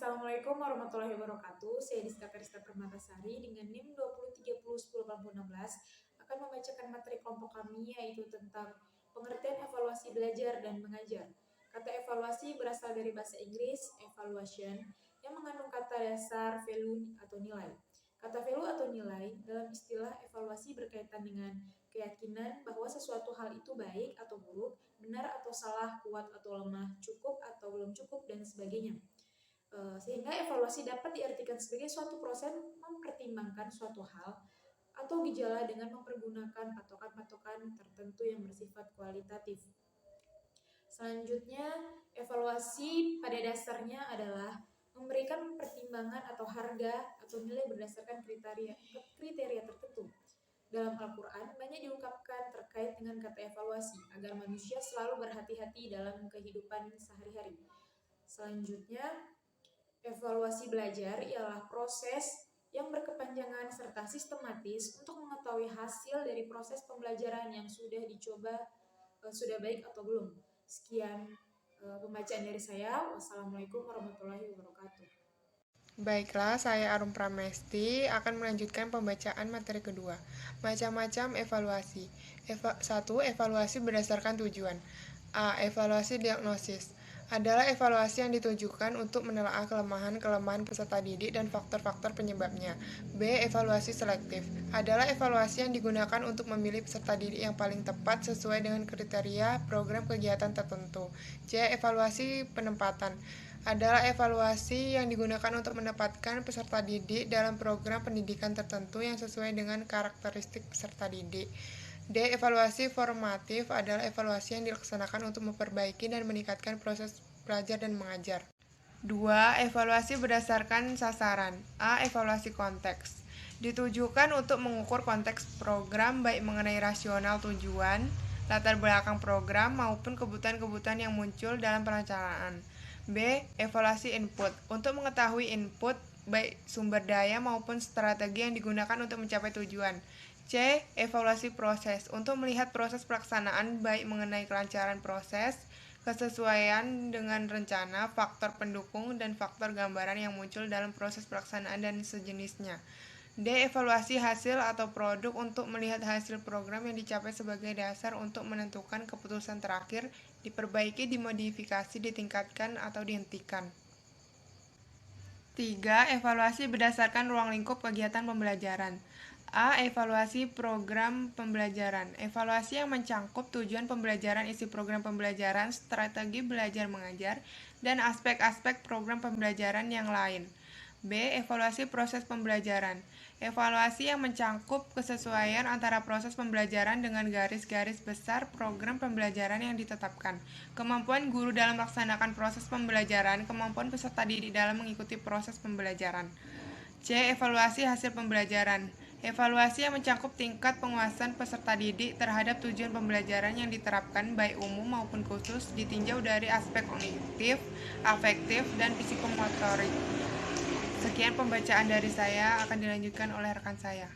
Assalamualaikum warahmatullahi wabarakatuh. Saya Diska Karista Permatasari dengan NIM 2030108016 akan membacakan materi kelompok kami yaitu tentang pengertian evaluasi belajar dan mengajar. Kata evaluasi berasal dari bahasa Inggris evaluation yang mengandung kata dasar value atau nilai. Kata value atau nilai dalam istilah evaluasi berkaitan dengan keyakinan bahwa sesuatu hal itu baik atau buruk, benar atau salah, kuat atau lemah, cukup atau belum cukup, dan sebagainya. Sehingga evaluasi dapat diartikan sebagai suatu proses mempertimbangkan suatu hal atau gejala dengan mempergunakan patokan-patokan tertentu yang bersifat kualitatif. Selanjutnya, evaluasi pada dasarnya adalah memberikan pertimbangan atau harga atau nilai berdasarkan kriteria tertentu. Dalam Al-Quran banyak diungkapkan terkait dengan kata evaluasi agar manusia selalu berhati-hati dalam kehidupan sehari-hari. Selanjutnya, evaluasi belajar ialah proses yang berkepanjangan serta sistematis untuk mengetahui hasil dari proses pembelajaran yang sudah dicoba sudah baik atau belum. Sekian pembacaan dari saya. Wassalamualaikum warahmatullahi wabarakatuh. Baiklah, saya Arum Pramesti akan melanjutkan pembacaan materi kedua. Macam-macam evaluasi. 1. Evaluasi berdasarkan tujuan. A. Evaluasi diagnosis adalah evaluasi yang ditujukan untuk menelaah kelemahan-kelemahan peserta didik dan faktor-faktor penyebabnya. B. Evaluasi selektif adalah evaluasi yang digunakan untuk memilih peserta didik yang paling tepat sesuai dengan kriteria program kegiatan tertentu. C. Evaluasi penempatan adalah evaluasi yang digunakan untuk menempatkan peserta didik dalam program pendidikan tertentu yang sesuai dengan karakteristik peserta didik. D. Evaluasi formatif adalah evaluasi yang dilaksanakan untuk memperbaiki dan meningkatkan proses belajar dan mengajar. 2. Evaluasi berdasarkan sasaran. A. Evaluasi konteks ditujukan untuk mengukur konteks program baik mengenai rasional tujuan, latar belakang program, maupun kebutuhan-kebutuhan yang muncul dalam perencanaan. B. Evaluasi input untuk mengetahui input baik sumber daya maupun strategi yang digunakan untuk mencapai tujuan. C. Evaluasi proses untuk melihat proses pelaksanaan baik mengenai kelancaran proses, kesesuaian dengan rencana, faktor pendukung, dan faktor gambaran yang muncul dalam proses pelaksanaan dan sejenisnya. D. Evaluasi hasil atau produk untuk melihat hasil program yang dicapai sebagai dasar untuk menentukan keputusan terakhir, diperbaiki, dimodifikasi, ditingkatkan, atau dihentikan. 3. Evaluasi berdasarkan ruang lingkup kegiatan pembelajaran. A. Evaluasi program pembelajaran. Evaluasi yang mencangkup tujuan pembelajaran, isi program pembelajaran, strategi belajar mengajar, dan aspek-aspek program pembelajaran yang lain. B. Evaluasi proses pembelajaran. Evaluasi yang mencangkup kesesuaian antara proses pembelajaran dengan garis-garis besar program pembelajaran yang ditetapkan, kemampuan guru dalam melaksanakan proses pembelajaran, kemampuan peserta didik dalam mengikuti proses pembelajaran. C. Evaluasi hasil pembelajaran. Evaluasi yang mencakup tingkat penguasaan peserta didik terhadap tujuan pembelajaran yang diterapkan baik umum maupun khusus, ditinjau dari aspek kognitif, afektif, dan psikomotorik. Sekian pembacaan dari saya, akan dilanjutkan oleh rekan saya.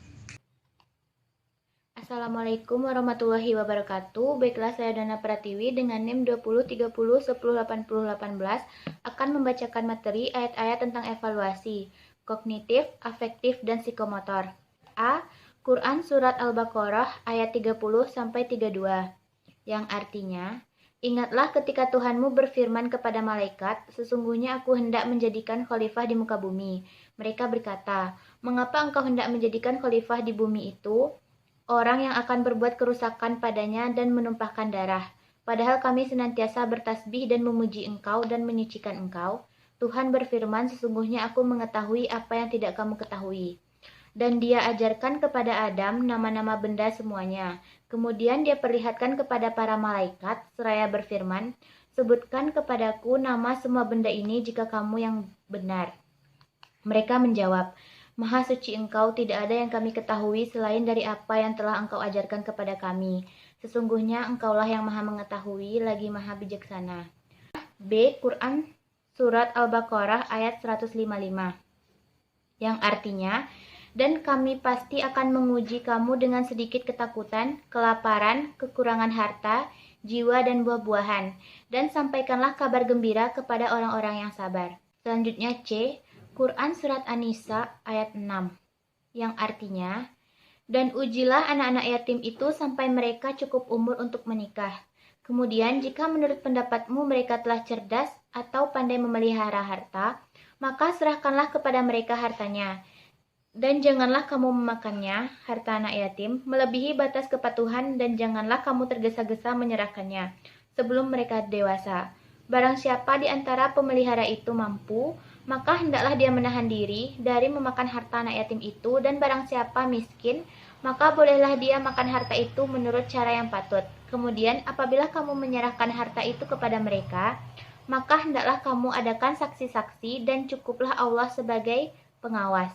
Assalamualaikum warahmatullahi wabarakatuh. Baiklah, saya Dana Pratiwi dengan NIM 2030108018 akan membacakan materi ayat-ayat tentang evaluasi kognitif, afektif, dan psikomotor. A. Quran Surat Al-Baqarah ayat 30-32 yang artinya, ingatlah ketika Tuhanmu berfirman kepada malaikat, sesungguhnya aku hendak menjadikan khalifah di muka bumi. Mereka berkata, mengapa engkau hendak menjadikan khalifah di bumi itu? Orang yang akan berbuat kerusakan padanya dan menumpahkan darah. Padahal kami senantiasa bertasbih dan memuji engkau dan menyucikan engkau. Tuhan berfirman, sesungguhnya aku mengetahui apa yang tidak kamu ketahui. Dan dia ajarkan kepada Adam nama-nama benda semuanya. Kemudian dia perlihatkan kepada para malaikat, seraya berfirman, sebutkan kepadaku nama semua benda ini jika kamu yang benar. Mereka menjawab, Maha suci engkau, tidak ada yang kami ketahui selain dari apa yang telah engkau ajarkan kepada kami. Sesungguhnya engkaulah yang maha mengetahui, lagi maha bijaksana. B. Quran Surat Al-Baqarah ayat 155 yang artinya, dan kami pasti akan menguji kamu dengan sedikit ketakutan, kelaparan, kekurangan harta, jiwa, dan buah-buahan, dan sampaikanlah kabar gembira kepada orang-orang yang sabar. Selanjutnya C. Quran Surat An-Nisa ayat 6, yang artinya, dan ujilah anak-anak yatim itu sampai mereka cukup umur untuk menikah. Kemudian jika menurut pendapatmu mereka telah cerdas atau pandai memelihara harta, maka serahkanlah kepada mereka hartanya. Dan janganlah kamu memakannya, harta anak yatim, melebihi batas kepatuhan, dan janganlah kamu tergesa-gesa menyerahkannya sebelum mereka dewasa. Barang siapa di antara pemelihara itu mampu, maka hendaklah dia menahan diri dari memakan harta anak yatim itu, dan barang siapa miskin, maka bolehlah dia makan harta itu menurut cara yang patut. Kemudian apabila kamu menyerahkan harta itu kepada mereka, maka hendaklah kamu adakan saksi-saksi dan cukuplah Allah sebagai pengawas.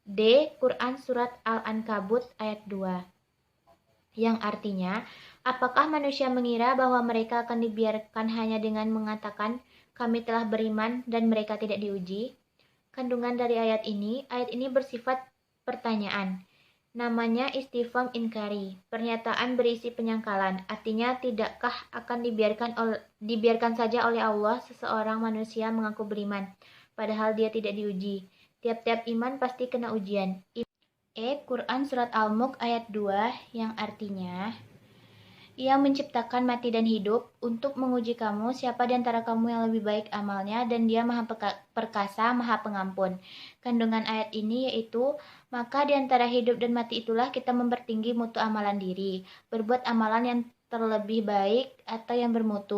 D. Quran Surat Al-Ankabut ayat 2, yang artinya, apakah manusia mengira bahwa mereka akan dibiarkan hanya dengan mengatakan, kami telah beriman dan mereka tidak diuji? Kandungan dari ayat ini bersifat pertanyaan. Namanya istifham inkari, pernyataan berisi penyangkalan. Artinya, tidakkah akan dibiarkan saja oleh Allah seseorang manusia mengaku beriman, padahal dia tidak diuji? Tiap-tiap iman pasti kena ujian. E. Quran Surat Al-Mulk ayat 2, yang artinya, Ia menciptakan mati dan hidup untuk menguji kamu siapa di antara kamu yang lebih baik amalnya, dan Dia Maha Perkasa, Maha Pengampun. Kandungan ayat ini yaitu, maka di antara hidup dan mati itulah kita mempertinggi mutu amalan diri, berbuat amalan yang terlebih baik atau yang bermutu.